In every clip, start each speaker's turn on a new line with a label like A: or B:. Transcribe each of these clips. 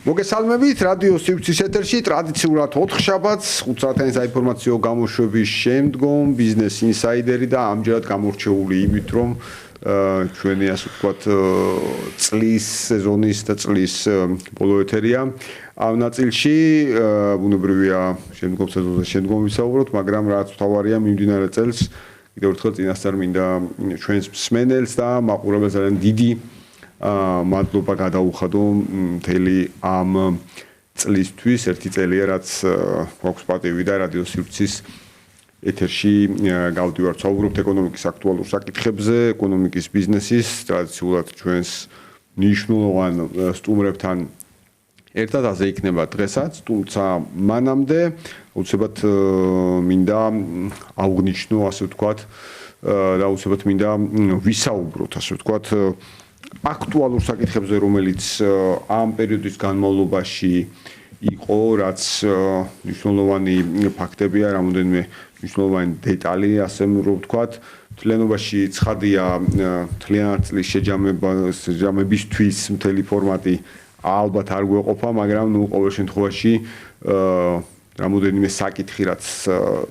A: მოგესალმებით რადიო სივრცის ეთერში ტრადიციულად 4 შაბათს 5 საათიანი საინფორმაციო გამოშვების შემდგომ ბიზნეს ინსაიდერი და ამჯერად გამორჩეული იმით რომ ჩვენი ასე ვთქვათ წლის სეზონის და წლის ბოლო ეთერია ამ ნაწილში ბუნებრივია შემდგომ სეზონზე შემდგომ ვისაუბროთ მაგრამ რაც თავარია მიმდინარე წელს კიდევ ერთხელ წინასწარ მინდა ჩვენს მსმენელს და მაყურებელს ძალიან დიდი მადლობა გადაუხადო მთელი ამ წლისთვის ერთი წელია რაც გვაქვს პატივი და რადიო სივრცის ეთერში გავდივართ საუბრობთ ეკონომიკის აქტუალურ საკითხებზე ეკონომიკის ბიზნესის ტრადიციულად ჩვენს მნიშვნელოვან სტუმრებთან ერთად ასე იქნება დღესაც თუმცა მანამდე უცებად მინდა აღვნიშნო ასე ვთქვათ და უცებად მინდა ვისაუბროთ ასე ვთქვათ აქტუალურ საკითხებზე, რომელიც ამ პერიოდის განმავლობაში იყო, რაც მნიშვნელოვანი ფაქტებია, რამოდენიმე მნიშვნელოვანი დეტალი, ასე ვთქვათ, თლიანობაში ცხადია თლიანი წლის შეჯამებისთვის მთელი ფორმატი ალბათ არ გვეყოფა, მაგრამ ყოველ შემთხვევაში რამოდენიმე საკითხი, რაც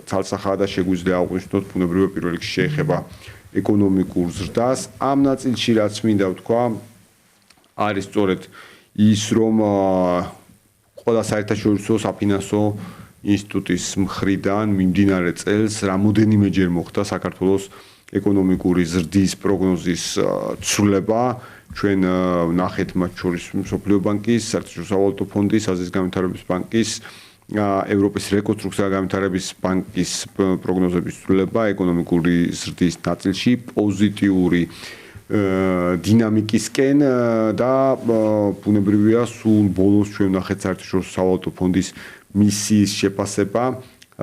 A: ცალსახაა და შეგვიძლია აღვნიშნოთ, ბუნებრივია პირველ რიგში შეეხება ეკონომიკურ ზრდას ამ ნაწილში რაც მინდა ვთქვა არის სწორედ ის რომ ყველა საერთაშორისო საფინანსო ინსტიტუტის მხრიდან მიმდინარე წელს რამოდენიმეჯერ მოხდა საქართველოს ეკონომიკური ზრდის პროგნოზის ცვლილება ჩვენ ნახეთ მათ შორის მსოფლიო ბანკის, საერთაშორისო სავალუტო ფონდის, აზიის განვითარების ბანკის ევროპის რეკონსტრუქცია და განვითარების ბანკის პროგნოზების ცვლილება ეკონომიკური ზრდის ნაწილში პოზიტიური დინამიკისკენ და ბუნებრივია სულ ბოლოს ჩვენ ნახეთ საერთაშორისო სავალუტო ფონდის მისიის შეფასება,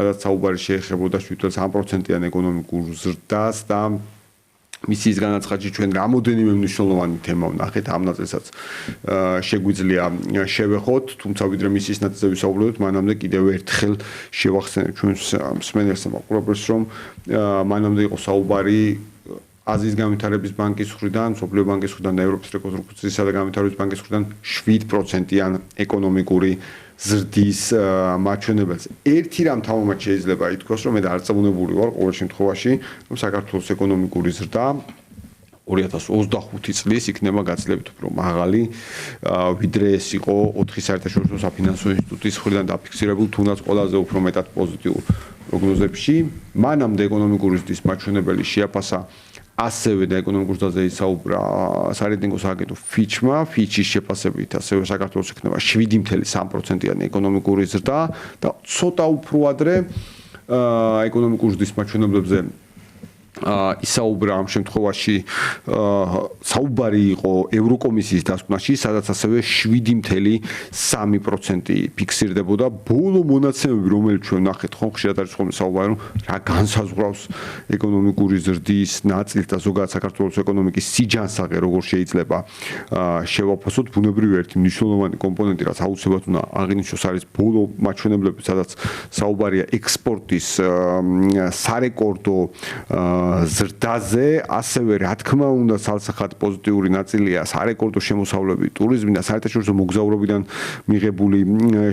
A: რაც საუბარი შეეხებოდა 7.3%-იან ეკონომიკურ ზრდას და მისიის განაცხადში ჩვენ რამოდენიმე მნიშვნელოვანი თემა ვნახეთ ამ ნაწილსაც შეგვიძლია შევეხოთ თუმცა ვიდრე მისიის ნაწილზე ვისაუბრებთ მანამდე კიდევ ერთხელ შევახსენებ ჩვენს მსმენელს და მაყურებელს რომ მანამდე იყო საუბარი აზიის განვითარების ბანკის მხრიდან, მსოფლიო ბანკის მხრიდან და ევროპის რეკონსტრუქციისა და განვითარების ბანკის მხრიდან 7%-იან ეკონომიკური ზრდის მაჩვენებელს. ერთი რამ თამამად შეიძლება ითქვას, რომ მე დარწმუნებული ვარ ყოველ შემთხვევაში, რომ საქართველოს ეკონომიკური ზრდა 2025 წლის იქნება გაცილებით უფრო მაღალი, ვიდრე ეს იყო 4 საერთაშორისო საფინანსო ინსტიტუტის მხრიდან დაფიქსირებული, თუნდაც ყველაზე უფრო მეტად პოზიტიურ პროგნოზებში. მანამდე ეკონომიკური ზრდის მაჩვენებელი შეაფასა ასევე და ეკონომიკურ ზრდაზე ისაუბრა სარეიტინგო სააგენტო ფიჩმა, ფიჩის შეფასებით ასევე საქართველოს იქნება 7.3%-იანი ეკონომიკური ზრდა და ცოტა უფრო ადრე ეკონომიკური ზრდის მაჩვენებლებზე ისაუბრა ამ შემთხვევაში საუბარი იყო ევროკომისიის დასკვნაში, სადაც ასევე 7.3% ფიქსირდებოდა ბოლო მონაცემები, რომელიც ჩვენ ნახეთ, ხო ხშირად არის ხოლმე საუბარი, რომ რა განსაზღვრავს ეკონომიკური ზრდის ნაწილს და ზოგადად საქართველოს ეკონომიკის სიჯანსაღე, როგორ შეიძლება შევაფასოთ, ბუნებრივია ერთი მნიშვნელოვანი კომპონენტი, რაც აუცილებლად უნდა აღინიშნოს, არის ბოლო მაჩვენებლები, სადაც საუბარია ექსპორტის სარეკორდო ზრდაზე, ასევე რა თქმა უნდა სალსახად პოზიტიური ნაწილია სარეკორდო შემოსავლები ტურიზმი და საერთაშორისო მოგზაურობიდან მიღებული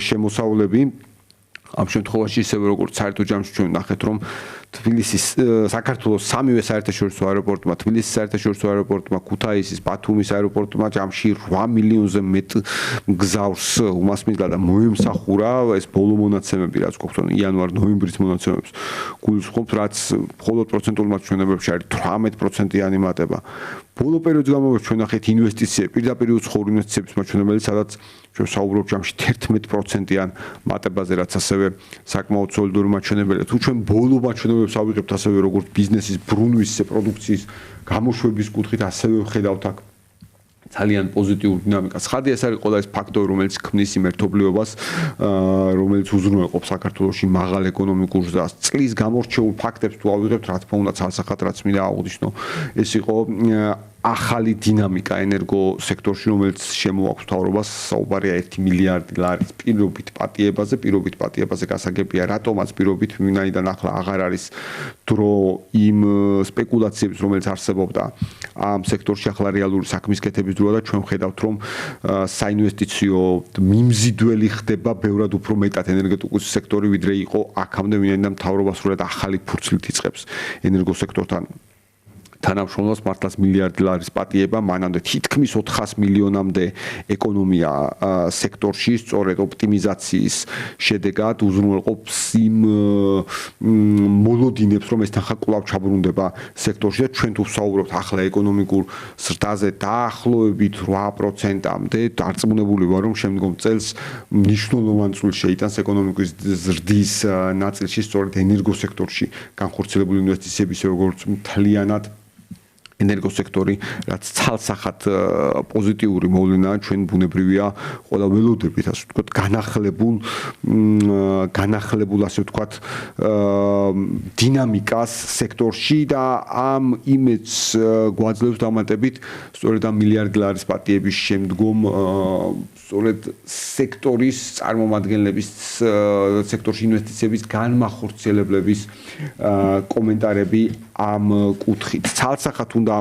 A: შემოსავლები. ამ შემთხვევაში ისევე როგორც საერთო ჯამში ჩვენ ნახეთ რომ თბილისის საქართველოს სამივე საერთაშორისო აეროპორტმა, თბილისის საერთაშორისო აეროპორტმა, ქუთაისის, ბათუმის აეროპორტმა ჯამში 8 მილიონზე მეტ გზავრს უმასპინძლა და მოემსახურა ეს ბოლო მონაცემები, რაც გვაქვს იანვარ-ნოემბრის მონაცემებს გულისხმობთ, რაც მხოლოდ პროცენტულ მაჩვენებებში არის 18%-იანი მატება. ბოლო პერიოდის განმავლობაში ჩვენ ნახეთ ინვესტიციები, პირდაპირ უცხოური ინვესტიციების მაჩვენებელი, სადაც ჩვენ საუბრობთ ჯამში 11%-იან მატებაზე, რაც ასევე საკმაოდ სოლიდური მაჩვენებელია. თუ ჩვენ ბოლო მაჩვენებებს ავიღებთ ასევე როგორც ბიზნესის ბრუნვის პროდუქციის გამოშვების კუთხით, ასევე ვხედავთ აქ ძალიან პოზიტიურ დინამიკას. ხადი ეს არის ყველა ეს ფაქტორი, რომელიც ქმნის იმ ერთობლიობას, რომელიც უზრუნველყოფს საქართველოში მაღალ ეკონომიკურ ზრდას. წლის გამორჩეულ ფაქტებს თუ ავიღებთ, რა თქმა უნდა, ცალსახად რაც მინდა აღვნიშნო, ეს იყო ახალი დინამიკა ენერგო სექტორში, რომელიც შემოაქვს მთავრობას, საუბარია 1 მილიარდი ლარის პირობით პატიებაზე გასაგებია, რატომაც პირობით, ვინაიდან ახლა აღარ არის დრო იმ სპეკულაციების, რომელიც არსებობდა ამ სექტორში, ახლა რეალური საქმის კეთების დროა და ჩვენ ვხედავთ, რომ საინვესტიციო მიმზიდველი ხდება ბევრად უფრო მეტად ენერგეტიკული სექტორი, ვიდრე იყო აქამდე, ვინაიდან მთავრობა სრულად ახალი ფურცლით იწყებს ენერგო სექტორთან თანამშრომლობს მართლაც მილიარდი ლარის პატიება, მანამდე თითქმის 400 მილიონამდე ეკონომია სექტორში, სწორედ ოპტიმიზაციის შედეგად უზრუნველყოფს იმ მოლოდინებს, რომ ეს თანხა კვლავ ჩაბრუნდება სექტორში და ჩვენ თუ ვსაუბრობთ ახლა ეკონომიკურ ზრდაზე დაახლოებით 8%-მდე, დარწმუნებული ვარ, რომ შემდგომ წელს მნიშვნელოვან წვლილს შეიტანს ეკონომიკის ზრდის ნაწილში, სწორედ ენერგო სექტორში განხორციელებული ინვესტიციების, როგორც მთლიანად ენერგო სექტორი, რაც ცალსახად პოზიტიური მოვლენაა, ჩვენ ბუნებრივია ყველა ველოდებით, ასე ვთქვათ, განახლებულ, ასე ვთქვათ, დინამიკას სექტორში და ამ იმედს გვაძლევს დამატებით, სწორედ ამ მილიარდი ლარის პატიების შემდგომ სწორედ სექტორის წარმომადგენლების, სექტორში ინვესტიციების განმახორციელებლების კომენტარები ამ კუთხით. ცალსახად უნდა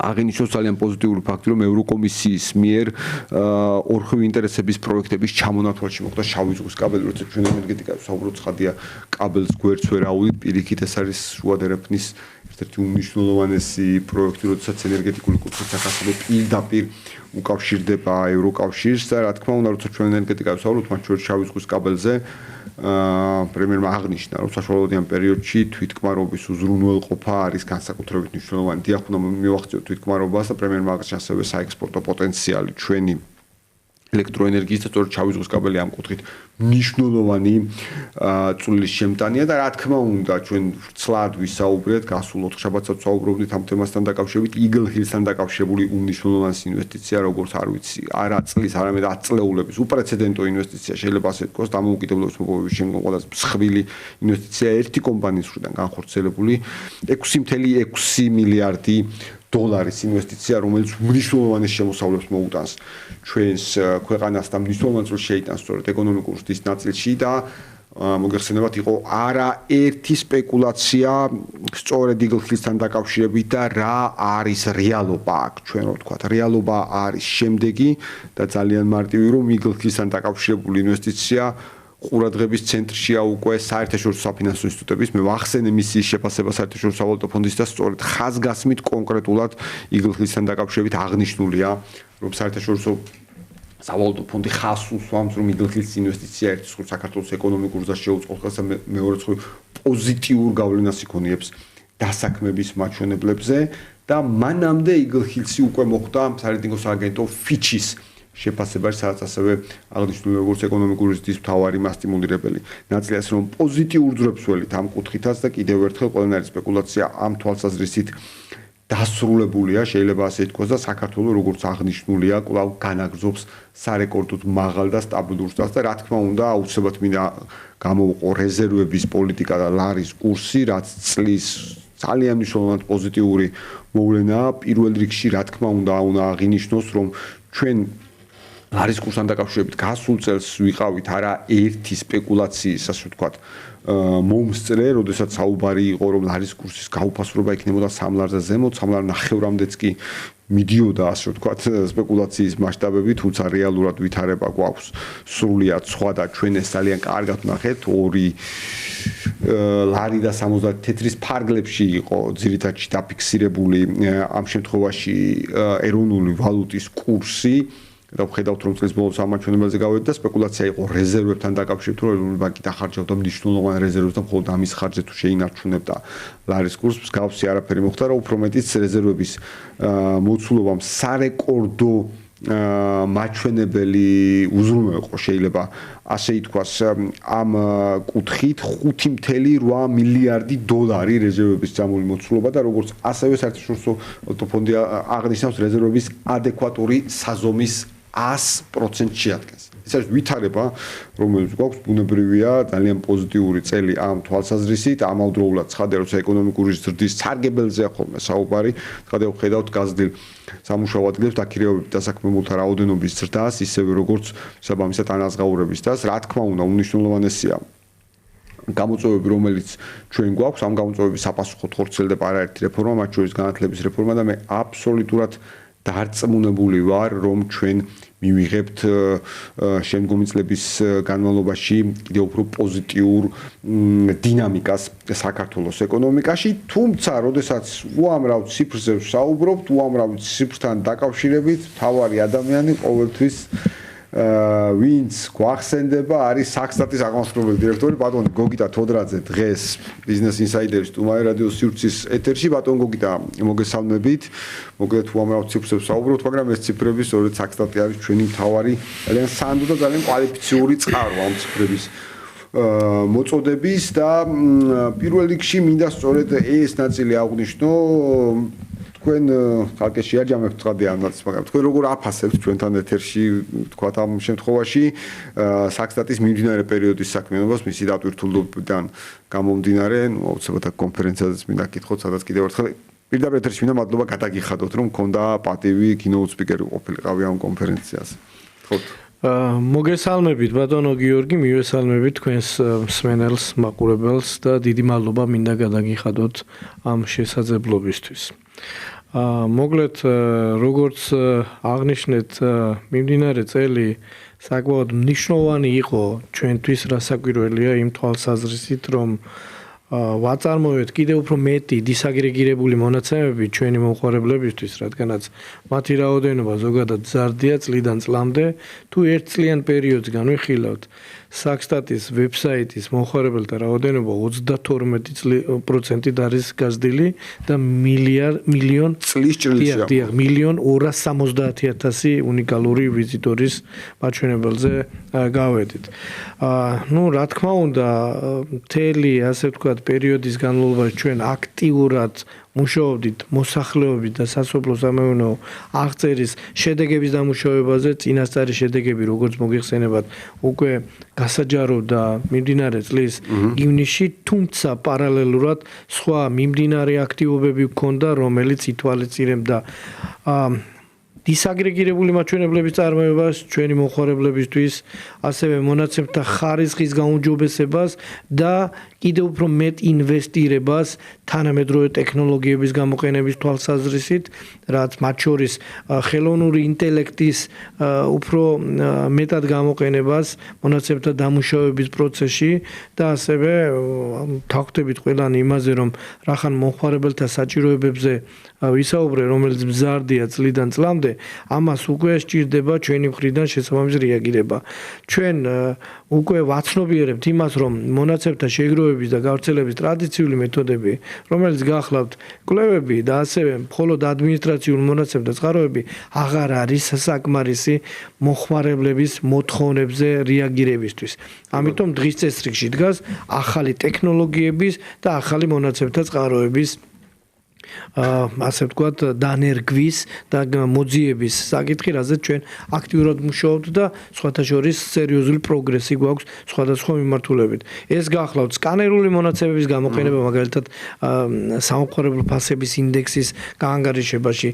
A: აღინიშნოს ძალიან პოზიტიური ფაქტი, რომ ევროკომისიის მიერ ორხევი ინტერესების პროექტების ჩამონათვალში მოხდა შავი ზღვის კაბელი, როცა ჩვენ ენერგეტიკაზე ვსაუბრობთ, ცხადია, კაბელს გვერდს ვერ აუვით, პირიქით ეს არის შუა დერეფნის ერთ-ერთი უმნიშვნელოვანესი პროექტი, როდესაც ენერგეტიკული კუთხით საქართველო პირდაპირ უკავშირდება ევროკავშირს და რა თქმა უნდა, როცა ჩვენ ენერგეტიკაზე ვსაუბრობთ, მათ შორის შავი ზღვის კაბელზე პრემიერმა აღნიშნა, რომ საშუალოდიან პერიოდში თვითკმარობის უზრუნველყოფა არის განსაკუთრებით მნიშვნელოვანი. დიახ, უნდა მივახციოთ თვითკმარობას და პრემიერმა აღნიშნა ასევე საექსპორტო პოტენციალი ჩვენი ელექტროენერგიის და სწორედ შავი ზღვის კაბელი ამ კუთხით მნიშვნელოვანი წვლილის შემტანია და რა თქმა უნდა ჩვენ ვრცლად ვისაუბრეთ, გასულ 4 შაბათსაც ვსაუბრობდით ამ თემასთან დაკავშირებით, იგლ-ჰილსთან დაკავშირებული უმნიშვნელოვანესი ინვესტიცია, როგორც არ ვიცი, არა წლის, არამედ 10 წლეულების უპრეცედენტო ინვესტიცია შეიძლება ასე ვთქვას, დამოუკიდებლობის მოპოვების შემდგომ ყველაზე მსხვილი ინვესტიცია ერთი კომპანიის მხრიდან განხორციელებული 6.6 მილიარდი დოლარის ინვესტიცია, რომელიც მნიშვნელოვანი შემოსავლებს მოუტანს ჩვენს ქვეყანას და მნიშვნელოვან წვლილს შეიტანს სწორედ ეკონომიკურ ზრდის ნაწილში და მოგეხსენებათ იყო არაერთი სპეკულაცია სწორედ იგლ-ჰილსთან დაკავშირებით და რა არის რეალობა აქ ჩვენ რო ვთქვათ რეალობა არის შემდეგი და ძალიან მარტივი რომ იგლ-ჰილსთან დაკავშირებული ინვესტიცია ყურადღების ცენტრშია უკვე საერთაშორისო საფინანსო ინსტიტუტების მე ვახსენე მისიის შეფასება საერთაშორისო სავალუტო ფონდის და სწორედ ხაზგასმით კონკრეტულად იგლ-ჰილსთან დაკავშირებით აღნიშნულია რომ საერთაშორისო სავალუტო ფონდი ხაზს უსვამს რომ იგლ-ჰილსის ინვესტიცია ერთ მხრივ საქართველოს ეკონომიკურ ზრდას შეუწყობს და მეორე მხრივ პოზიტიურ გავლენას იქონიებს დასაქმების მაჩვენებლებზე და მანამდე იგლ-ჰილსი უკვე მოხდა სარეიტინგო სააგენტო ფიჩის შეფასებაში, სადაც ასევე აღნიშნული როგორც ეკონომიკური ზრდის მთავარი მასტიმულირებელი. ნაწილი ასე რომ პოზიტიურ ძრებს ველით ამ კუთხითაც და კიდევ ერთხელ ყველანაირი სპეკულაცია ამ თვალსაზრისით დასრულებულია, შეიძლება ასე ითქვას და საქართველოს როგორც აღნიშნულია, კვლავ განაგრძობს სარეკორდოდ მაღალ და სტაბილურ ზრდას და რა თქმა უნდა, აუცილებლად მინდა გამოვყო რეზერვების პოლიტიკა და ლარის კურსი, რაც წლის ძალიან მნიშვნელოვანი პოზიტიური მოვლენაა. პირველ რიგში, რა თქმა უნდა, აღინიშნოს, რომ ჩვენ ლარის კურსთან დაკავშირებით გასულ წელს ვიყავით არაერთი სპეკულაციის, ასე ვთქვათ, მომსწრე, როდესაც საუბარი იყო, რომ ლარის კურსის გაუფასრობა იქნებოდა 3 ლარზე ზემოთ, 3 ლარ ნახევრამდეც კი მიდიოდა, ასე ვთქვათ, სპეკულაციის მასშტაბები, თუმცა რეალურად ვითარება გვაქვს სრულიად სხვა და ჩვენ ეს ძალიან კარგად ვნახეთ, 2 ლარი და 70 თეთრის ფარგლებში იყო ძირითადად დაფიქსირებული ამ შემთხვევაში ეროვნული ვალუტის კურსი და ვხედავთ რომ წლის ბოლოს ამ მაჩვენებელზე გავედით და სპეკულაცია იყო რეზერვებთან დაკავშირებით, რომ ეროვნული ბანკი დახარჯავდა მნიშვნელოვან რეზერვებს და მხოლოდ ამის ხარჯზე თუ შეინარჩუნებდა ლარის კურსს, მსგავსი არაფერი მოხდა, რომ უფრო მეტიც რეზერვების მოცულობამ სარეკორდო მაჩვენებელი უზრუნველყო შეიძლება ასე ითქვას ამ კუთხით 5.8 მილიარდი დოლარი რეზერვების ძამული მოცულობა და როგორც ასევე საერთაშორისო ფონდი აღნიშნავს რეზერვების ადეკვატური საზომის 100% შეადგენს. ეს არის ვითარება, რომელიც გვაქვს ბუნებრივია, ძალიან პოზიტიური წელი ამ თვალსაზრისით, ამავდროულად ცხადია, როცა ეკონომიკური ზრდის სარგებელზეა ხოლმე საუბარი, ცხადია ვხედავთ გაზრდილ სამუშაო ადგილებს დაქირავებით დასაქმებულთა რაოდენობის ზრდას, ისევე როგორც საბამისად ანაზღაურების დას, რა თქმა უნდა, უმნიშვნელოვანესია გამოწვევები, რომელიც ჩვენ გვაქვს, ამ გამოწვევების საპასუხოდ ხორციელდება არაერთი რეფორმა, მათ შორის განათლების რეფორმა და მე აბსოლუტურად დარწმუნებული ვარ, რომ ჩვენ მივიღებთ შემდგომი წლების განმავლობაში კიდევ უფრო პოზიტიურ დინამიკას საქართველოს ეკონომიკაში, თუმცა, როდესაც უამრავ ციფრზე ვსაუბრობთ, უამრავ ციფრთან დაკავშირებით, მთავარი ადამიანი ყოველთვის ვინც გვახსენდება არის საქსტატის აღმასრულებელი დირექტორი ბატონი გოგიტა თოდრაძე დღეს ბიზნეს ინსაიდერის ტუმაი რადიო სივრცის ეთერში ბატონ გოგიტა მოგესალმებით მოგეთ უამრავ ციფრებზე ვსაუბრობთ მაგრამ ეს ციფრები სწორედ საქსტატი არის ჩვენი მთავარი ძალიან სანდო და ძალიან კვალიფიციური წყარო ამ ციფრების მოწოდების და პირველ რიგში მინდა სწორედ ეს ნაწილი აღვნიშნო თქვენ ხალხი შეაჯამებთ ცხადია ამ ნაწილს მაგრამ თქვენ როგორ აფასებთ ჩვენთან ეთერში თქვა ამ შემთხვევაში საქსტატის მიმდინარე პერიოდის საქმიანობას მისი დატვირთულობიდან გამომდინარე აუცილებლად კონფერენციაზეც მინდა გითხოთ სადაც კიდევ ერთხელ პირდაპირ ეთერში მინდა მადლობა გადაგიხადოთ რომ მქონდა პატივი keynote speaker-ი ყოფილიყავი ამ კონფერენციაზე გითხოთ
B: მოგესალმებით ბატონო გიორგი მივესალმებით თქვენს მსმენელს მაყურებელს და დიდი მადლობა მინდა გადაგიხადოთ ამ შესაძლებლობისთვის მოკლედ როგორც აღნიშნეთ მიმდინარე წელი საკმაოდ მნიშვნელოვანი იყო ჩვენთვის რასაკვირველია იმ თვალსაზრისით რომ ვაწარმოებთ კიდევ უფრო მეტი დისაგრეგირებული მონაცემები ჩვენი მომხმარებლებისთვის, რადგანაც მათი რაოდენობა ზოგადად მზარდია წლიდან წლამდე, თუ ერთწლიან პერიოდს განვიხილავთ, საქსტატის ვებსაიტის მომხმარებელთა რაოდენობა 32% არის გაზრდილი და მილიონ
A: წლის ჭრილშია.
B: 1,270,000 უნიკალური ვიზიტორის მაჩვენებელზე გავედით. რა თქმა უნდა, მთელი ასე ვთქვათ პერიოდის განმავლობაში ჩვენ აქტიურად მუშაობდით მოსახლეობის და სასოფლო-სამეურნეო აღწერის შედეგების დამუშავებაზე, წინასწარი შედეგები, როგორც მოგიხსენებათ, უკვე გასაჯაროვდა მიმდინარე წლის ივნისში, თუმცა პარალელურად სხვა მიმდინარე აქტივობები ჰქონდა, რომელიც ითვალისწინებდა დისაგრეგირებული მაჩვენებლების წარმოებას ჩვენი მომხმარებლებისთვის, ასევე მონაცემთა ხარისხის გაუმჯობესებას და კიდევ უფრო მეტ ინვესტირებას თანამედროვე ტექნოლოგიების გამოყენების თვალსაზრისით, რაც მათ შორის ხელოვნური ინტელექტის უფრო მეტად გამოყენებას მონაცემთა დამუშავების პროცესში და ასევე თავხდებით ყველანი იმაზე, რომ რახან მომხმარებელთა საჭიროებებზე ვისაუბრე, რომელიც მზარდია წლიდან წლამდე, ამას უკვე სჭირდება ჩვენი მხრიდან შესაბამისი რეაგირება. ჩვენ უკვე ვაცნობიერებთ იმას, რომ მონაცემთა შეგროვების და გავრცელების ტრადიციული მეთოდები, რომელიც გახლავთ კვლევები და ასევე მხოლოდ ადმინისტრაციული მონაცემთა წყაროები, აღარ არის საკმარისი მომხმარებლების მოთხოვნებზე რეაგირებისთვის. ამიტომ დღის წესრიგში დგას ახალი ტექნოლოგიების და ახალი მონაცემთა წყაროების ასე ვთქვათ დანერგვის და მოძიების საკითხი, რაზეც ჩვენ აქტიურად მუშაობთ და სხვათა შორის სერიოზული პროგრესი გვაქვს სხვადასხვა მიმართულებით. ეს გახლავთ სკანერული მონაცემების გამოყენება, მაგალითად სამომხმარებლო ფასების ინდექსის გაანგარიშებაში,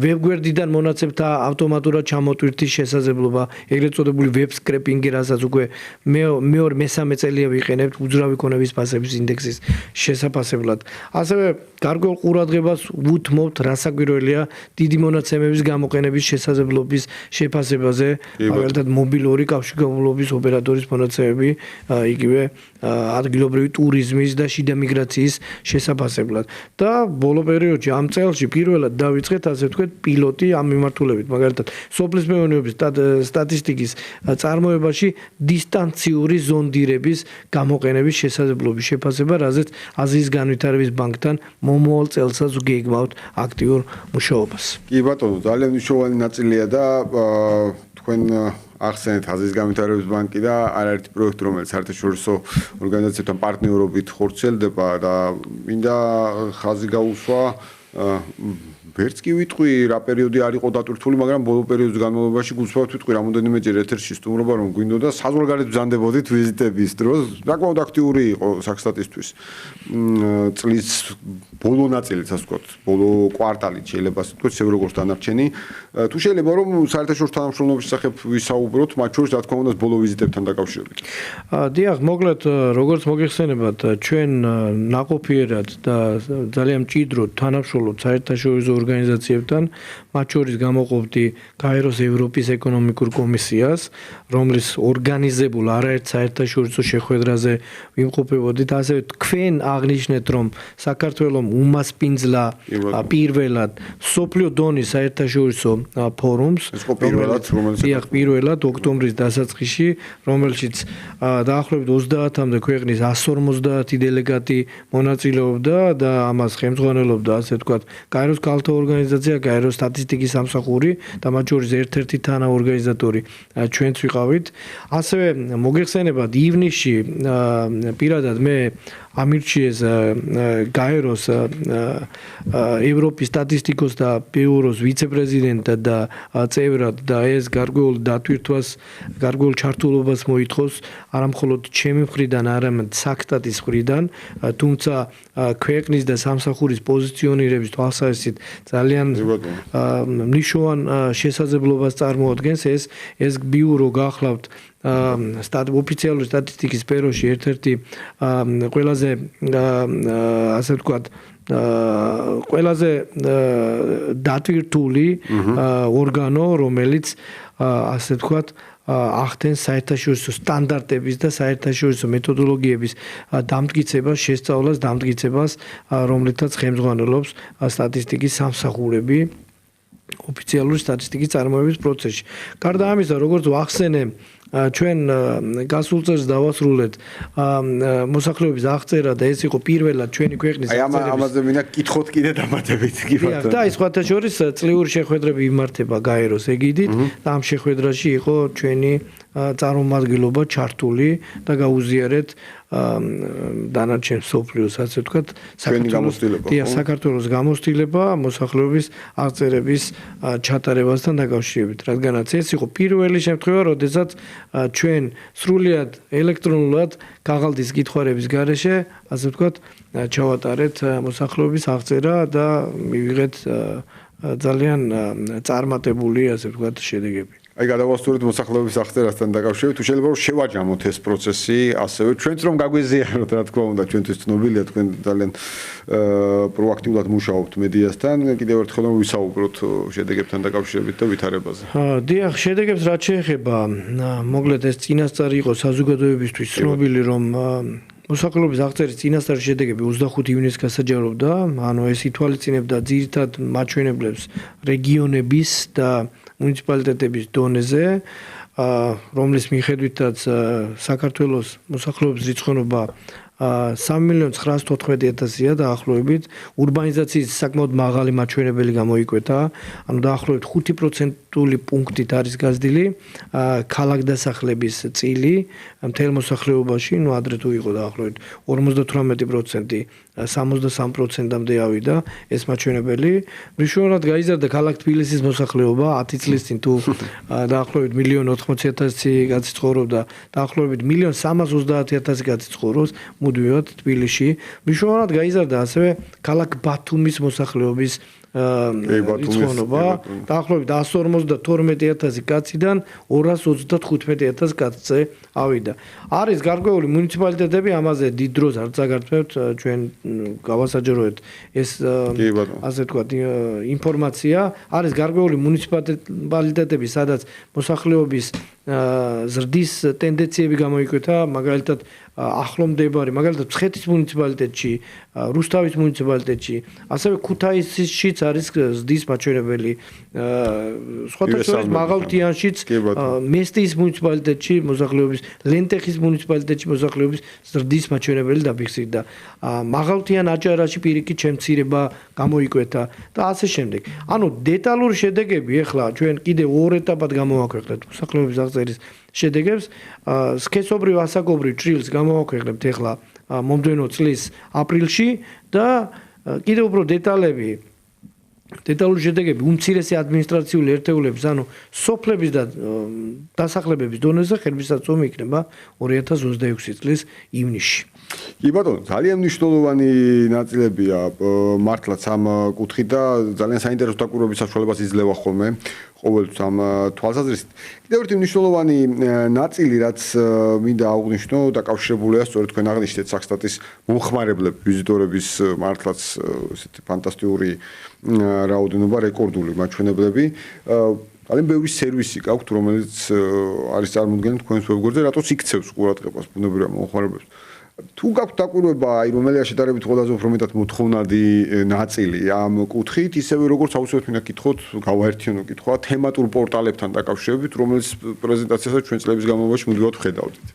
B: ვებგვერდიდან მონაცემთა ავტომატურად ჩამოტვირთვის შესაძლებლობა, ეგრეთ წოდებული ვებ სკრეპინგი, რასაც უკვე მესამე წელია ვიყენებთ უძრავი ქონების ფასების ინდექსის შესაფასებლად. ასევე გარკვეულ ყურადღებას ვუთმობთ რასაკვირველია დიდი მონაცემების გამოყენების შესაძლებლობის შეფასებაზე, მაგალითად მობილური კავშირგაბმულობის ოპერატორის მონაცემები, იგივე ადგილობრივი ტურიზმის და შიდა მიგრაციის შესაფასებლად. და ბოლო პერიოდში ამ წელში პირველად დავიწყეთ ასე ვთქვათ პილოტი ამ მიმართულებით, მაგალითად სოფლის მეურნეობის სტატისტიკის წარმოებაში დისტანციური ზონდირების გამოყენების შესაძლებლობის შეფასება, რაზეც აზიის განვითარების ბანკთან მომავალ წელსაც გეგმავთ აქტიურ მუშაობას.
A: კი ბატონო, ძალიან მნიშვნელოვანი ნაწილია და თქვენ ახსენეთ აზიის განვითარების ბანკი და არაერთი პროექტი, რომელიც საერთაშორისო ორგანიზაციებთან პარტნიორობით ხორციელდება და მინდა ხაზი გაუსვა ვერც კი ვიტყვი რა პერიოდი არ იყო დატვირთული, მაგრამ ბოლო პერიოდის განმავლობაში გულწრფელად ვიტყვი რამოდენიმეჯერ ეთერში სტუმრობა რომ გვინდოდა საზღვარგარეთ ბრძანდებოდით ვიზიტების დროს, საკმაოდ აქტიური იყო საქსტატისთვის. წლის ბოლო ნაწილიც ასე ვთქვათ, ბოლო კვარტალით შეიძლება ასე ვთქვათ, ისე როგორც დანარჩენი. თუ შეიძლება რომ საერთაშორისო თანამშრომლობის შესახებ ვისაუბროთ, მათ შორის რა თქმა უნდა ბოლო ვიზიტებთან დაკავშირებით.
B: დიახ, მოკლედ როგორც მოგეხსენებათ, ჩვენ ნაყოფიერად და ძალიან მჭიდროდ თანამშრომლობთ საერთაშორისო ორგანიზაციებთან, მათ შორის გამოყოფდი გაეროს ევროპის ეკონომიკურ კომისიას, რომლის ორგანიზებულ არაერთ საერთაშორისო შეხვედრაზე ვიმყოფებოდით, ასევე თქვენ აღნიშნეთ, რომ საქართველოს უმასპინძლა პირველად სოფლიო დონის საერთაშორისო ფორუმს, რომელიც პირველად ოქტომბრის დასაწყისში, რომელშიც დაახლოებით 30-მდე ქვეყნის 150 დელეგატი მონაწილეობდა და ამას ხელმძღვანელობდა, ასე ვთქვათ, გაეროს ქალთა ორგანიზაცია, გაეროს სტატისტიკის სამსახური და მათ შორის ერთ-ერთი თანაორგანიზატორი ჩვენც ვიყავით. ასევე მოგეხსენებათ, ივნისში პირადად მე ამირჩიეს გაეროს ევროპის სტატისტიკოსთა ბიუროს ვიცე-პრეზიდენტად და წევრად და ეს გარკვეულ დატვირთვას, გარკვეულ ჩართულობას მოითხოვს არა მხოლოდ ჩემი მხრიდან, არამედ საქსტატის მხრიდან, თუმცა ქვეყნის და სამსახურის პოზიციონირების თვალსაზრისით ძალიან მნიშვნელოვან შესაძლებლობას წარმოადგენს ეს ბიურო გახლავთ ოფიციალური სტატისტიკის სფეროში ერთ-ერთი ყველაზე ასე ვთქვათ ყველაზე დატვირთული ორგანო, რომელიც ასე ვთქვათ ახდენს საერთაშორისო სტანდარტების და საერთაშორისო მეთოდოლოგიების დამტკიცებას, შესწავლას, დამტკიცებას, რომლითაც ხელმძღვანელობს სტატისტიკის სამსახურები ოფიციალური სტატისტიკის წარმოების პროცესში. გარდა ამისა, როგორც ვახსენე, ჩვენ გასულ წელს დავასრულეთ მოსახლეობის აღწერა და ეს იყო პირველად ჩვენი ქვეყნის აღწერების.
A: აი ამაზე მინდა კითხოთ კიდე დამატებით კი ბატონო.
B: და ის სხვათა შორის წლიური შეხვედრები იმართება გაეროს ეგიდით და ამ შეხვედრაში იყო ჩვენი წარმომადგენლობა ჩართული და გაუზიარეთ დანარჩენ სოფლიოს, ასე ვთქვათ, საქართველოს გამოცდილება მოსახლეობის აღწერების ჩატარებასთან დაკავშირებით, რადგანაც ეს იყო პირველი შემთხვევა, როდესაც ჩვენ სრულიად ელექტრონულად ქაღალდის კითხვარების გარეშე, ასე ვთქვათ, ჩავატარეთ მოსახლეობის აღწერა და მივიღეთ ძალიან წარმატებული, ასე ვთქვათ, შედეგები.
A: აი გადავასწორეთ მოსახლეობის აღწერასთან დაკავშირებით, თუ შეიძლება რომ შევაჯამოთ ეს პროცესი, ასევე ჩვენც რომ გაგვეზიაროთ, რა თქმა უნდა, ჩვენთვის ცნობილია, თქვენ ძალიან პროაქტიულად მუშაობთ მედიასთან, კიდევ ერთხელ რომ ვისაუბროთ შედეგებთან დაკავშირებით და ვითარებაზე.
B: დიახ, შედეგებს რაც შეეხება, მოკლედ ეს წინასწარი იყო საზოგადოებისთვის ცნობილი, რომ მოსახლეობის აღწერის წინასწარი შედეგები 25 ივნისს გასაჯაროვდა, ანუ ეს ითვალისწინებდა ძირითად მაჩვენებლებს რეგიონების და მუნიციპალიტეტების დონეზე, რომლის მიხედვითაც საქართველოს მოსახლეობის რიცხოვნობა 3.914.000-ია დაახლოებით, ურბანიზაციის საკმაოდ მაღალი მაჩვენებელი გამოიკვეთა, ანუ დაახლოებით 5%-ული პუნქტით არის გაზრდილი ქალაქდასახლების წილი მთელ მოსახლეობაში, ну ადრე თუ იყო დაახლოებით 58%, 63%-მდე ავიდა ეს მაჩვენებელი. მნიშვნელოვნად გაიზარდა ქალაქ თბილისის მოსახლეობა 10 წლის წინ თუ დაახლოებით 1.080.000 კაცი ცხოვრობდა, დაახლოებით 1.330.000 კაცი ცხოვრობს მუდმივად თბილისში. მნიშვნელოვნად გაიზარდა ასევე ქალაქ ბათუმის მოსახლეობის რიცხოვნობა, დაახლოებით 152.000 კაციდან 235.000 კაცზე ავიდა. არის გარკვეული მუნიციპალიტეტები, ამაზე დიდ დროს არ წაგართმევთ, ჩვენ გავასაჯაროეთ ეს ასე ვთქვათ ინფორმაცია. არის გარკვეული მუნიციპალიტეტები, სადაც მოსახლეობის ზრდის ტენდენციები გამოიკვეთა, მაგალითად ახლომდებარე, მაგალითად მცხეთის მუნიციპალიტეტში, რუსთავის მუნიციპალიტეტში, ასევე ქუთაისშიც არის ზრდის მაჩვენებელი, სხვათა შორის მაღალმთიანშიც, მესტიის მუნიციპალიტეტში მოსახლეობის, ლენტეხის მუნიციპალიტეტში მოსახლეობის ზრდის მაჩვენებელი დაფიქსირდა. მაღალმთიან აჭარაში პირიქით შემცირება გამოიკვეთა და ასე შემდეგ. ანუ დეტალური შედეგები ახლა ჩვენ კიდევ ორ ეტაპად გამოვაქვეყნეთ მოსახლეობის აღწერის შედეგებს, სქესობრივ ასაკობრივ ჭრილს გამოვაქვეყნებთ ახლა მომდევნო წლის აპრილში და კიდევ უფრო დეტალები დეტალური შედეგები უმცირესი ადმინისტრაციული ერთეულების, ანუ სოფლების და დასახლებების დონეზე ხელმისაწვდომი იქნება 2026 წლის ივნისში.
A: კი ბატონო, ძალიან მნიშვნელოვანი ნაწილებია მართლაც ამ კუთხით და ძალიან საინტერესო დაკვირვების საშუალებას იძლევა ხოლმე ყოველთვის ამ თვალსაზრისით. კიდევ ერთი მნიშვნელოვანი ნაწილი, რაც მინდა აღვნიშნო, დაკავშირებულია სწორედ თქვენ აღნიშნეთ საქსტატის მომხმარებლების ვიზიტორების მართლაც ესეთი ფანტასტიკური რაოდენობა, რეკორდული მაჩვენებლები. ძალიან ბევრი სერვისი გაქვთ, რომელიც არის წარმოდგენილი თქვენს ვებგვერდზე, რატოს იქცევს ყურადღებას ბუნებრივია მომხმარებლებს. თუ გაქვთ დაკვირვება, აი რომელია შედარებით ყველაზე უფრო მეტად მოთხოვნადი ნაწილი ამ კუთხით, ისევე როგორც აუცილებლად მინდა გითხოთ, გავაერთიანო კითხვა თემატურ პორტალებთან დაკავშირებით, რომელიც პრეზენტაციასაც ჩვენ წლების განმავლობაში მუდმივად ვხედავდით.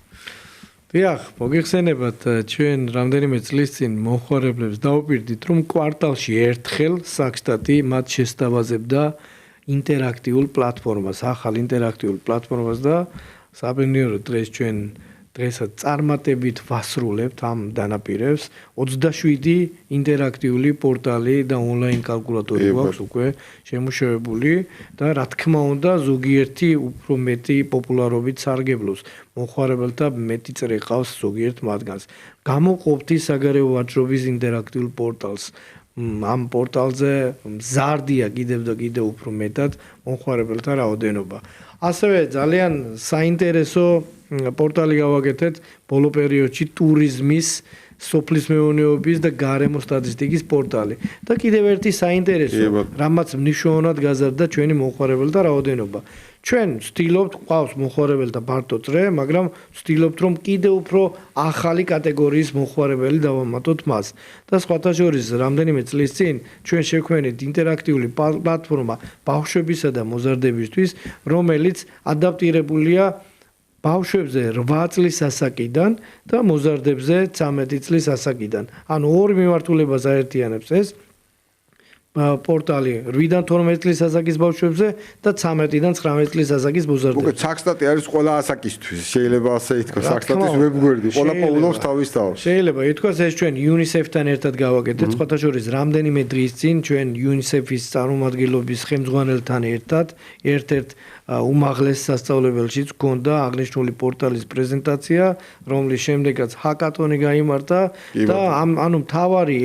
B: დიახ, მოგიხსენებათ, ჩვენ რამდენიმე წლის წინ მომხმარებლებს დავუპირდით, რომ კვარტალში ერთხელ საქსტატი მათ შესთავაზებდა ინტერაქტიულ პლატფორმას, ახალ ინტერაქტიულ პლატფორმას და საბედნიეროდ დღეს ჩვენ დღესაც წარმატებით ვასრულებთ ამ დანაპირებს. 27 ინტერაქტიული პორტალი და ონლაინ კალკულატორი გვაქვს უკვე შემუშავებული და რა თქმა უნდა ზოგიერთი უფრო მეტი პოპულარობით სარგებლობს. მომხმარებელთა მეტი წრე ყავს ზოგიერთ მათგანს. გამოყოფთ საგარეო ვაჭრობის ინტერაქტიულ პორტალს. ამ პორტალზე მზარდია კიდევ და კიდევ უფრო მეტად მომხმარებელთა რაოდენობა. ასევე ძალიან საინტერესო პორტალი გავაკეთეთ ბოლო პერიოდში ტურიზმის, სოფლის მეურნეობის და გარემო სტატისტიკის პორტალი. და კიდევ ერთი საინტერესო, რამაც მნიშვნელოვნად გაზარდა ჩვენი მომხმარებელთა რაოდენობა. ჩვენ ვცდილობთ, ყავს მომხმარებელთა ფართო წრე, მაგრამ ვცდილობთ, რომ კიდევ უფრო ახალი კატეგორიის მომხმარებელი დავამატოთ მას. და სხვათა შორის, რამდენიმე წლის წინ ჩვენ შევქმნით ინტერაქტიული პლატფორმა ბავშვებისა და მოზარდებისთვის, რომელიც ადაპტირებულია ბავშვებზე 8 წლის ასაკიდან და მოზარდებზე 13 წლის ასაკიდან. ანუ ორი მიმართულებას აერთიანებს ეს პორტალი 8-დან 12 წლის ასაკის ბავშვებზე და 13-დან 19 წლის ასაკის მოზარდებზე.
A: მოგეთ საქსტატი არის ყველა ასაკისთვის. შეიძლება ასე ითქვას, საქსტატის ვებგვერდი, ყველა პოულობს თავის თავს.
B: შეიძლება ითქვას, ეს ჩვენ UNICEF-თან ერთად გავაკეთეთ, სხვათა შორის რამდენიმე დღის წინ ჩვენ UNICEF-ის წარმომადგენლობის ხელმძღვანელთან ერთად ერთ-ერთ უმაღლეს სასწავლებელშიც გქონდა აღნიშნული პორტალის პრეზენტაცია, რომლის შემდეგაც ჰაკათონი გაიმართა და ანუ მთავარი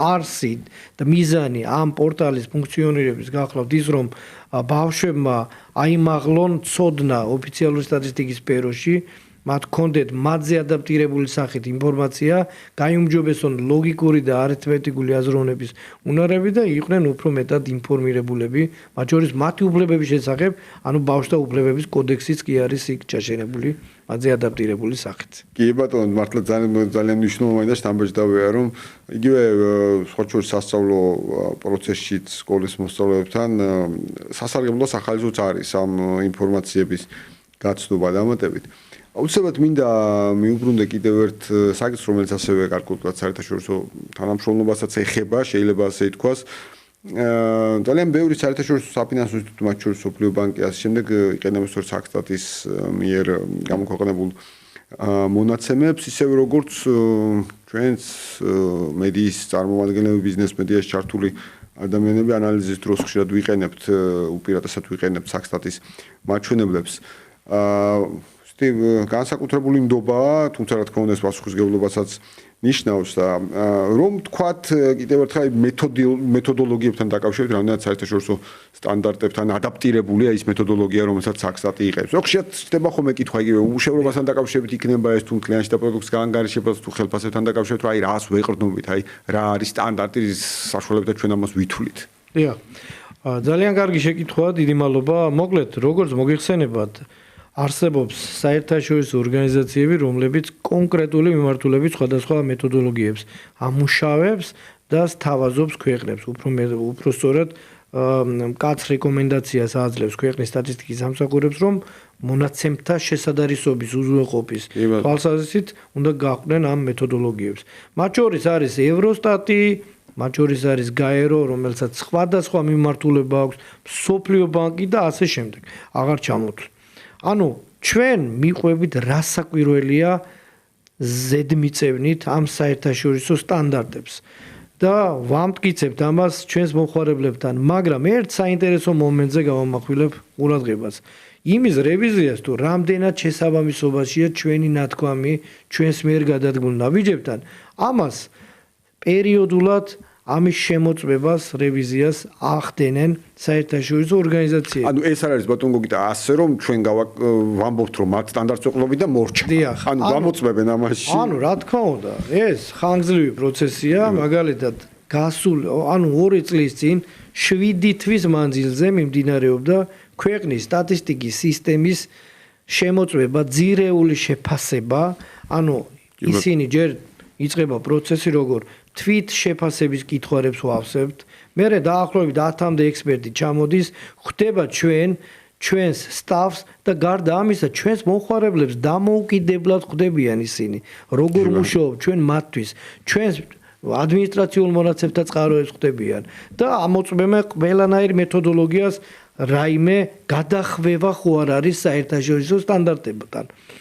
B: არსი და მიზანი ამ პორტალის ფუნქციონირების გახლავთ ის, რომ ბავშვებმა აიმაღლონ ცოდნა ოფიციალური სტატისტიკის სფეროში, მათ კონდეთ მათზე ადაპტირებული სახით ინფორმაცია, გაიუმჯობესონ ლოგიკური და არითმეტიკული აზროვნების უნარები და იყვნენ უფრო მეტად ინფორმირებულები, მათ შორის მათი უფლებების შესახებ, ანუ ბავშვთა უფლებების კოდექსიც კი არის იქ ჩაშენებული, მათზე ადაპტირებული სახით.
A: კი ბატონო, მართლა ძალიან მნიშვნელოვანი და შთამბეჭდავია, რომ იგივე სხვა შორის სასწავლო პროცესშიც სკოლის მოსწავლეებთან სასარგებლო სახალისოც არის ამ ინფორმაციების გაცნობა დამატებით. აუცილებლად მინდა მიუბრუნდე კიდევ ერთ საკითხს, რომელიც ასევე გარკვეულად საერთაშორისო თანამშრომლობასაც ეხება, შეიძლება ასე ითქვას. ძალიან ბევრი საერთაშორისო საფინანსო ინსტიტუტი, მათ შორის მსოფლიო ბანკი, ასე შემდეგ იყენებს სწორედ საქსტატის მიერ გამოქვეყნებულ მონაცემებს, ისევე როგორც ჩვენს მედიის წარმომადგენლები, ბიზნეს მედიაში ჩართული ადამიანები ანალიზის დროს ხშირად ვიყენებთ, უპირატესად ვიყენებთ საქსტატის მაჩვენებლებს. განსაკუთრებული ნდობაა, თუმცა რა თქმა უნდა ეს პასუხისმგებლობასაც ნიშნავს და რომ თქვათ კიდევ ერთხელ მეთოდოლოგიებთან დაკავშირებით, რამდენად საერთაშორისო სტანდარტებთან ადაპტირებულია ის მეთოდოლოგია, რომელსაც საქსტატი იყენებს. ხშირად ხდება ხოლმე კითხვა იგივე უშევრობასთან დაკავშირებით იქნება ეს თუ კლიანტის და პროდუქტის გაანგარიშებას თუ ხელფასებთან დაკავშირებით, აი რას ვეყრდნობით, აი რა არის სტანდარტი, რის საშუალებითაც ჩვენ ამას ვითვლით.
B: დიახ. ძალიან კარგი შეკითხვაა, დიდი მადლობა. მოკლედ, როგორც მოგიხსენებათ, არსებობს საერთაშორისო ორგანიზაციები, რომლებიც კონკრეტული მიმართულებით სხვადასხვა მეთოდოლოგიებს ამუშავებს და სთავაზობს ქვეყნებს. უფრო სწორად, მკაცრ რეკომენდაციას აძლევს ქვეყნის სტატისტიკის სამსახურებს, რომ მონაცემთა შესადარისობის უზრუნველყოფის თვალსაზრისით უნდა გაყვნენ ამ მეთოდოლოგიებს. მათ შორის არის ევროსტატი, მათ შორის არის გაერო, რომელსაც სხვადასხვა მიმართულება აქვს, მსოფლიო ბანკი და ასე შემდეგ. აღარ ჩამოთვლ. ანუ ჩვენ მიყვებით რა საკვირველია ზედმიწევნით ამ საერთაშორისო სტანდარტებს და ვამტკიცებთ ამას ჩვენს მომხმარებლებთან, მაგრამ ერთ საინტერესო მომენტზე გავამახვილებ ყურადღებას. იმის რევიზიას თუ რამდენად შესაბამისობაშია ჩვენი ნათქვამი ჩვენს მიერ გადადგმულ ნაბიჯებთან, ამას პერიოდულად ამის შემოწმებას რევიზიას ახდენენ საერთაშორისო ორგანიზაციები.
A: ანუ ეს არ არის ბატონო გოგიტა ასე რომ ჩვენ ვამბობთ რომ მათ სტანდარტს ეყრდნობით და მორჩა. ანუ გამოწმებენ ამაში.
B: ანუ რა თქმა უნდა, ეს ხანგრძლივი პროცესია, მაგალითად გასულ 2 წლის წინ 7 თვის მანძილზე მიმდინარეობდა ქვეყნის სტატისტიკის სისტემის შემოწმება, ძირეული შეფასება, ანუ ისინი ჯერ იწყება პროცესი როგორ თვით შეფასების კითხვებს ვავსებთ, მერე დაახლოებით 10-მდე ექსპერტი ჩამოდის, ხვდება ჩვენს სტაფს და გარდა ამისა ჩვენს მომხმარებლებს დამოუკიდებლად ხვდებიან ისინი, როგორ მუშაობ ჩვენ მათთვის, ჩვენს ადმინისტრაციულ მონაცემთა წყაროებს ხვდებიან და ამოწმება ყველანაირ მეთოდოლოგიას რაიმე გადახვევა ხო არ არის საერთაშორისო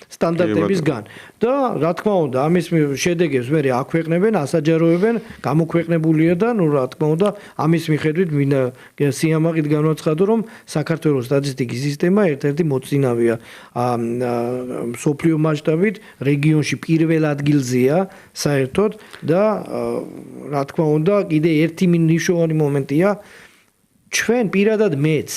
B: სტანდარტებისგან და რა თქმა უნდა ამის შედეგებს მე აქვეყნებენ, ასაჯაროებენ, გამოქვეყნებულია და ნუ რა თქმა უნდა ამის მიხედვით მინდა სიამაყით განვაცხადო რომ საქართველოს სტატისტიკის სისტემა ერთ-ერთი მოწინავეა მსოფლიო მასშტაბით რეგიონში პირველ ადგილზეა საერთოდ და რა თქმა უნდა კიდე ერთი მნიშვნელოვანი მომენტია ჩვენ პირადად მეც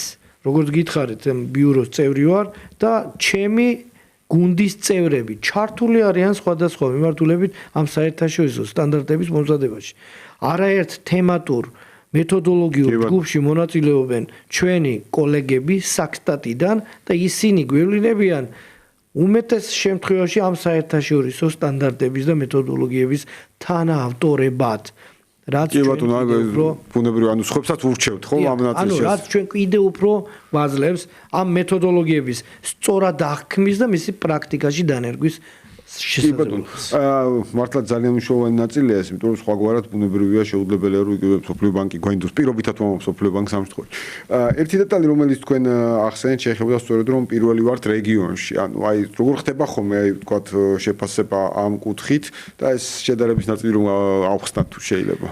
B: როგორც გითხარით ბიუროს წევრი ვარ და ჩემი გუნდის წევრები ჩართული არიან სხვადასხვა მიმართულებით ამ საერთაშორისო სტანდარტების მომზადებაში. არაერთ თემატურ მეთოდოლოგიურ ჯგუფში მონაწილეობენ ჩვენი კოლეგები საქსტატიდან და ისინი გვევლინებიან უმეტეს შემთხვევაში ამ საერთაშორისო სტანდარტების და მეთოდოლოგიების თანაავტორებად. რაც
A: ბუნებრივი ანუ სხვებსაც ურჩევთ ხო ამ ნაწილში
B: ანუ რაც ჩვენ კიდე უფრო გვაძლევს ამ მეთოდოლოგიების სწორად აღქმის და მისი პრაქტიკაში დანერგვის შესაძლებლობას.
A: მართლა ძალიან მნიშვნელოვანი ნაწილია ეს, იმიტომ რომ სხვაგვარად ბუნებრივია შეუძლებელია რომ იგივე სოფლიო ბანკი გვინდოს პირობითად ვამბობ სოფლიო ბანკს ამ შემთხვევაში. ერთი დეტალი რომელიც თქვენ ახსენეთ შეეხება სწორედ რომ პირველი ვართ რეგიონში. ანუ აი როგორ ხდება ხოლმე აი ვთქვათ შეფასება ამ კუთხით და ეს შედარების ნაწილი რომ ავხსნათ თუ შეიძლება.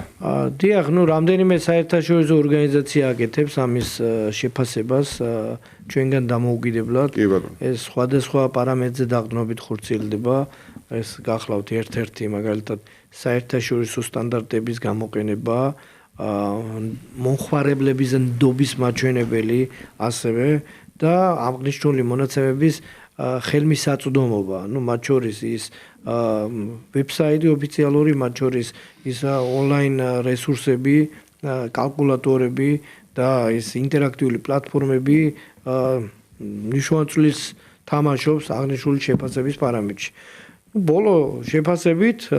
B: დიახ, ნუ რამდენიმე საერთაშორისო ორგანიზაცია აკეთებს ამის შეფასებას ჩვენგან დამოუკიდებლად. ეს სხვადასხვა პარამეტრზე დაყრდნობით ხორციელდება. ეს გახლავთ ერთ-ერთი მაგალითად საერთაშორისო სტანდარტების გამოყენება, მომხმარებლების ნდობის მაჩვენებელი, ასევე და აღნიშნული მონაცემების ხელმისაწვდომობა. ნუ მათ შორის ის ვებსაიტი ოფიციალური, მათ შორის ის ონლაინ რესურსები, კალკულატორები და ეს ინტერაქტიული პლატფორმები მნიშვნელოვან წვლილს თამაშობს აღნიშნული შეფასების პარამეტრში. ბოლო შეფასებით,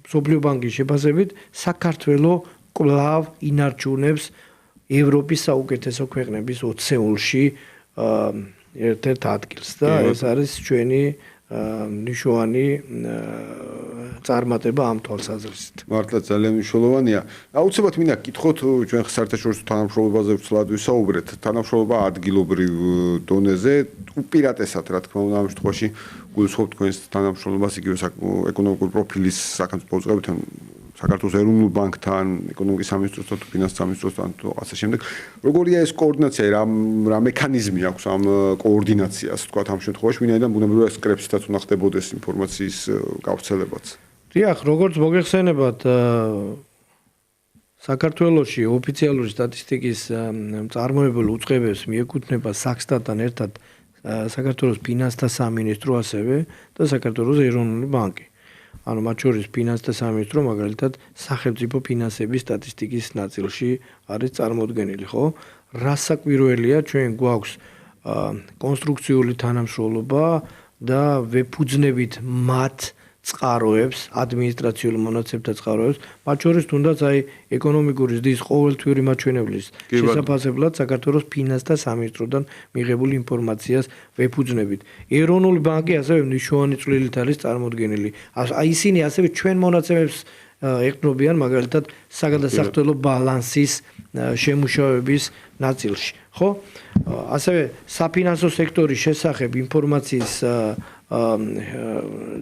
B: მსოფლიო ბანკის შეფასებით, საქართველო კვლავ ინარჩუნებს ევროპის საუკეთესო ქვეყნების 20-ში ერთ-ერთ ადგილს და ეს არის ჩვენი მნიშვნელოვანი წარმატება ამ თვალსაზრისით.
A: მართლა ძალიან მნიშვნელოვანია. აუცილებლად მინდა გკითხოთ ჩვენ საერთაშორისო თანამშრომლობაზე ვცლად ვისაუბრეთ. თანამშრომლობა ადგილობრივ დონეზე უპირატესად რა თქმა უნდა ამ შემთხვევაში გულისხმობთ თქვენს თანამშრომლობას იგივე ეკონომიკური პროფილის სახელმწიფო უწყებებთან საქართველოს ეროვნულ ბანკთან, ეკონომიკის სამინისტროსთან, ფინანსის სამინისტროსთან თუ ასე შემდეგ. როგორია ეს координация, რა მექანიზმი აქვს ამ координациას, თქვათ ამ შემთხვევაში, ვინაიდან ბუნებრივია სკრეპსითაც უნდა ხდებოდეს ინფორმაციის გავრცელებაც.
B: დიახ, როგორც მოგეხსენებათ, საქართველოში ოფიციალური სტატისტიკის მწარმოებელ უწყებებს მიეკუთვნება საქსტატთან ერთად საქართველოს ფინანსთა სამინისტრო ასევე და საქართველოს ეროვნული ბანკი. ანუ მათ შორის ფინანსთა სამინისტრო მაგალითად სახელმწიფო ფინანსების სტატისტიკის ნაწილში არის წარმოდგენილი, ხო? რასაკვირველია, ჩვენ გვაქვს კონსტრუქციული თანამშრომლობა და ვეფუძნებით მათ წყაროებს, ადმინისტრაციულ მონაცემთა წყაროებს, მათ შორის თუნდაც აი ეკონომიკური ზრდის ყოველთვიური მაჩვენებლის შესაფასებლად საქართველოს ფინანსთა სამინისტროდან მიღებული ინფორმაციას ვეფუძნებით. ეროვნული ბანკი ასევე მნიშვნელოვანი წვლილით არის წარმოდგენილი. აი ისინი ასევე ჩვენ მონაცემებს ეყრდნობიან მაგალითად საგადასახდელო ბალანსის შემუშავების ნაწილში, ხო? ასევე საფინანსო სექტორის შესახებ ინფორმაციის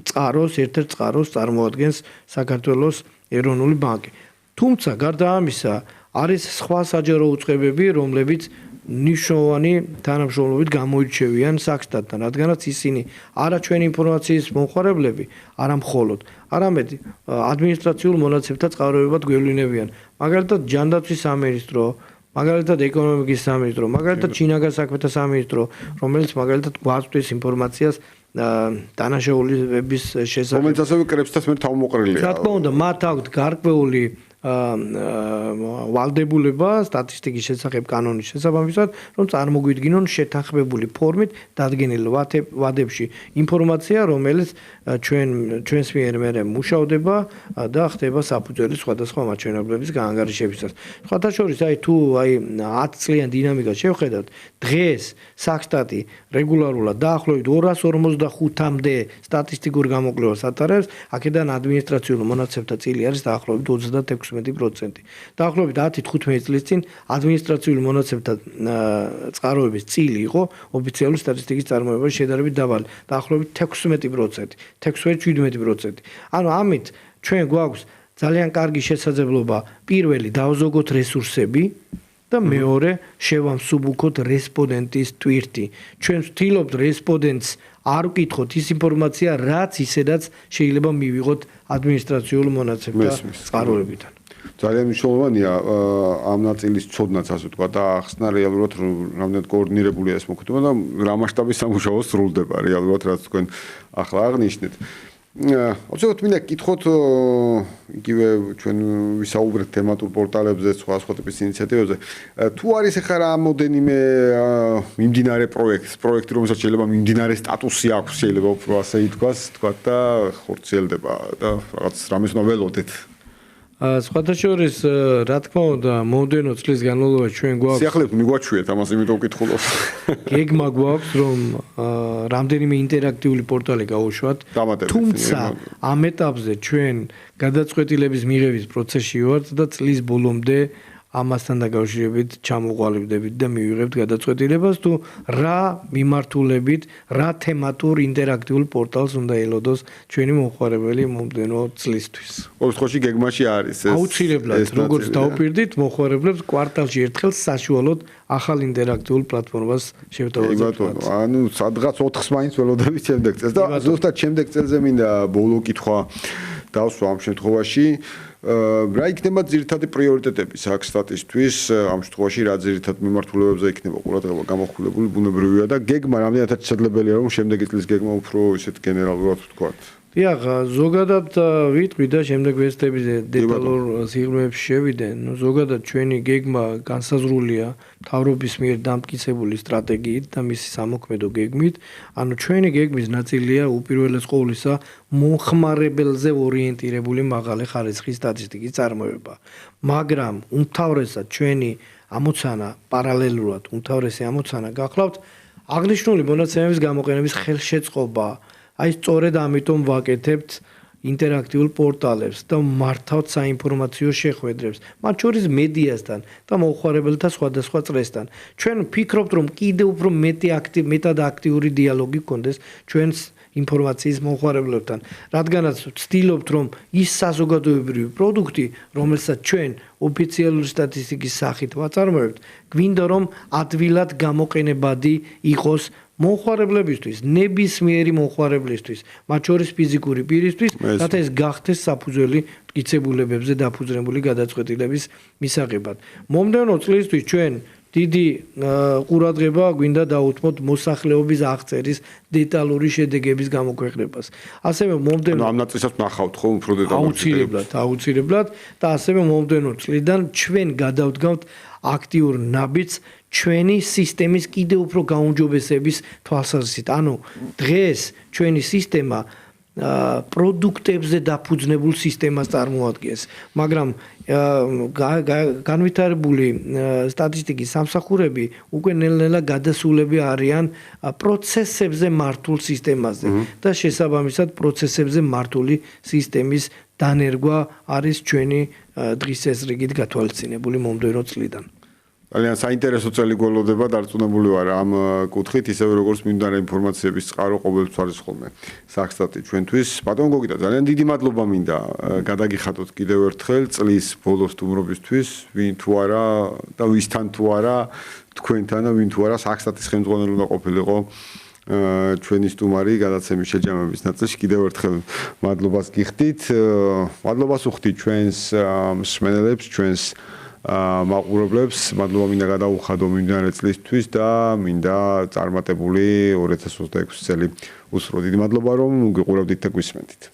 B: წყაროს, ერთ-ერთ წყაროს წარმოადგენს საქართველოს ეროვნული ბანკი. თუმცა გარდა ამისა არის სხვა საჯარო უწყებები, რომლებიც ნიშნავანი თანამშრომლობით გამოირჩევიან საქსტატთან, რადგანაც ისინი არა ჩვენი ინფორმაციის მომხმარებლები, არა მხოლოდ, არამედ ადმინისტრაციულ მონაცემთა წყაროებად გვევლინებიან. მაგალითად, ჯანდაცვის სამინისტრო, მაგალითად ეკონომიკის სამინისტრო, მაგალითად ჩინაგან საქმეთა სამინისტრო, რომელიც მაგალითად გვაწვდის ინფორმაციას დანაშაულების შესახებ.
A: რომელიც ასევე კრებსთან მე თავმოყრილია.
B: რა თქმა უნდა, მათ აქვთ გარკვეული ვალდებულება სტატისტიკის შესახებ კანონის შესაბამისად, რომ წარმოგვიდგინონ შეთანხმებული ფორმით დადგენილ ვადებში ინფორმაცია, რომელიც ჩვენს მიერ მერე მუშავდება და ხდება საფუძველი სხვადასხვა მაჩვენებლების გაანგარიშებისას. სხვათა შორის, თუ 10 წლიან დინამიკას შევხედავთ, დღეს საქსტატი რეგულარულად დაახლოებით 245-მდე სტატისტიკურ გამოკვლევას ატარებს, აქედან ადმინისტრაციულ მონაცემთა წილი არის დაახლოებით 36%. დაახლოებით 10-15 წლის წინ ადმინისტრაციული მონაცემთა წყაროების წილი იყო ოფიციალური სტატისტიკის წარმოებაში შედარებით დაბალი, დაახლოებით 16%, 16-17%. ანუ ამით ჩვენ გვაქვს ძალიან კარგი შესაძლებლობა პირველი დავზოგოთ რესურსები და მეორე შევამსუბუქოთ რესპონდენტის ტვირთი. ჩვენ ვთილობთ რესპონდენტს არ ვკითხოთ ის ინფორმაცია, რაც ისედაც შეიძლება მივიღოთ ადმინისტრაციულ მონაცემთა წყაროებიდან.
A: ძალიან მნიშვნელოვანია ამ ნაწილის ცოდნაც, ასე ვთქვა, და ახსნა რეალურად რამდენად კოორდინირებულია ეს მოქმედება და რა მასშტაბის სამუშაო სრულდება რეალურად, რაც თქვენ ახლა აღნიშნეთ. აბსოლუტურად მინდა გკითხოთ იგივე ჩვენ ვისაუბრეთ თემატურ პორტალებზე, სხვა ტიპის ინიციატივებზე. თუ არის ახლა რამოდენიმე მიმდინარე პროექტი, რომელსაც შეიძლება მიმდინარე სტატუსი აქვს, შეიძლება უფრო ასე ითქვას, თქვა და ხორციელდება და რაღაც რამეს უნდა ველოდეთ.
B: სხვათა შორის, რა თქმა უნდა, მომდევნო წლის განმავლობაში ჩვენ გვაქვს
A: სიახლეებს მიგვაჩვიეთ ამას, იმიტომ ვკითხულობ.
B: გეგმა გვაქვს, რომ რამდენიმე ინტერაქტიული პორტალი გავუშვათ. თუმცა ამ ეტაპზე ჩვენ გადაწყვეტილების მიღების პროცესში ვართ და წლის ბოლომდე ამასთან დაკავშირებით ჩამოყალიბდებით და მივიღებთ გადაწყვეტილებას, თუ რა მიმართულებით, რა თემატურ ინტერაქტიულ პორტალს უნდა ელოდოს ჩვენი მომხმარებელი მომდევნო წლისთვის.
A: ყოველ შემთხვევაში გეგმაში არის ეს.
B: აუცილებლად, როგორც დავუპირდით, მომხმარებლებს კვარტალში ერთხელ საშუალოდ ახალ ინტერაქტიულ პლატფორმას შევთავაზებთ.
A: ანუ სადღაც 4-ს მაინც ველოდებით შემდეგ წელს და ზუსტად შემდეგ წელზე მინდა ბოლო კითხვა დავსვა ამ შემთხვევაში. რა იქნება ძირითადი პრიორიტეტები საქსტატისთვის ამ შემთხვევაში რა ძირითად მიმართულებებზე იქნება ყურადღება გამახვილებული ბუნებრივია და გეგმა რამდენადაც შესაძლებელია რომ შემდეგი წლის გეგმა უფრო ისეთ გენერალურად ვთქვათ.
B: დიახ, ზოგადად ვიტყვი და შემდეგ ვესტების დეტალურ სიღრმეებში შევიდენ. ზოგადად ჩვენი გეგმა განსაზღვრულია მთავრობის მიერ დამტკიცებული სტრატეგიით და მისი სამოქმედო გეგმით. ანუ ჩვენი გეგმის ნაწილია უპირველეს ყოვლისა მომხმარებელზე ორიენტირებული მაღალი ხარისხის სტატისტიკის წარმოება. მაგრამ უმთავრესად ჩვენი ამოცანა პარალელურად უმთავრესი ამოცანა გახლავთ აღნიშნული მონაცემების გამოყენების ხელშეწყობა. აი სწორედ ამიტომ ვაკეთებთ ინტერაქტიულ პორტალებს და მართავთ საინფორმაციო შეხვედრებს, მათ შორის მედიასთან და მომხმარებელთა სხვადასხვა წრესთან. ჩვენ ვფიქრობთ, რომ კიდევ უფრო მეტად აქტიური დიალოგი გქონდეს ჩვენს ინფორმაციის მომხმარებლებთან, რადგანაც ვცდილობთ, რომ ის საზოგადოებრივი პროდუქტი, რომელსაც ჩვენ ოფიციალური სტატისტიკის სახით ვაწარმოებთ, გვინდა რომ ადვილად გამოყენებადი იყოს მომხმარებლებისთვის, ნებისმიერი მომხმარებლისთვის, მათ შორის ფიზიკური პირისთვის, რათა ეს გახდეს საფუძველი მტკიცებულებებზე დაფუძნებული გადაწყვეტილების მისაღებად. მომდევნო წლისთვის ჩვენ დიდი ყურადღება გვინდა დაუთმოთ მოსახლეობის აღწერის დეტალური შედეგების გამოქვეყნებას. ასევე მომდევნო
A: ამ ნაწილსაც ნახავთ ხო უფრო დეტალურად.
B: აუცილებლად და ასევე მომდევნო წლიდან ჩვენ გადავდგავთ აქტიურ ნაბიჯს ჩვენი სისტემის კიდევ უფრო გაუმჯობესების თვალსაზრისით. ანუ დღეს ჩვენი სისტემა პროდუქტებზე დაფუძნებულ სისტემას წარმოადგენს, მაგრამ განვითარებული სტატისტიკის სამსახურები უკვე ნელ-ნელა გადასულები არიან პროცესებზე მართულ სისტემაზე და შესაბამისად პროცესებზე მართული სისტემის დანერგვა არის ჩვენი დღის ეს რიგით გათვალისწინებული მომდევნო წლიდან.
A: ძალიან საინტერესო წელი გველოდება, დარწმუნებული ვარ ამ კუთხით, ისევე როგორც მინდა ინფორმაციების წყარო ყოველთვის ხოლმე სახსტატი ჩვენთვის. ბატონო გოგიტა, ძალიან დიდი მადლობა მინდა გადაგიხადოთ კიდევ ერთხელ წლის ბოლოს სტუმრობისთვის, ვინ თუ არა და ვისთან თუ არა თქვენთან და ვინ თუ არა სახსტატის ხელმძღვანელი უნდა ყოფილიყო ჩვენი სტუმარი გადაცემის შეჯამების ნაწილში. კიდევ ერთხელ მადლობას გიხდით. მადლობას უხდით ჩვენს მსმენელებს, ჩვენს მაყურებლებს, მადლობა მინდა გადაუხადო მიმდინარე წლისთვის და მინდა წარმატებული 2026 წელი უსურვო. დიდი მადლობა რომ გიყურებდით და გვისმენთ.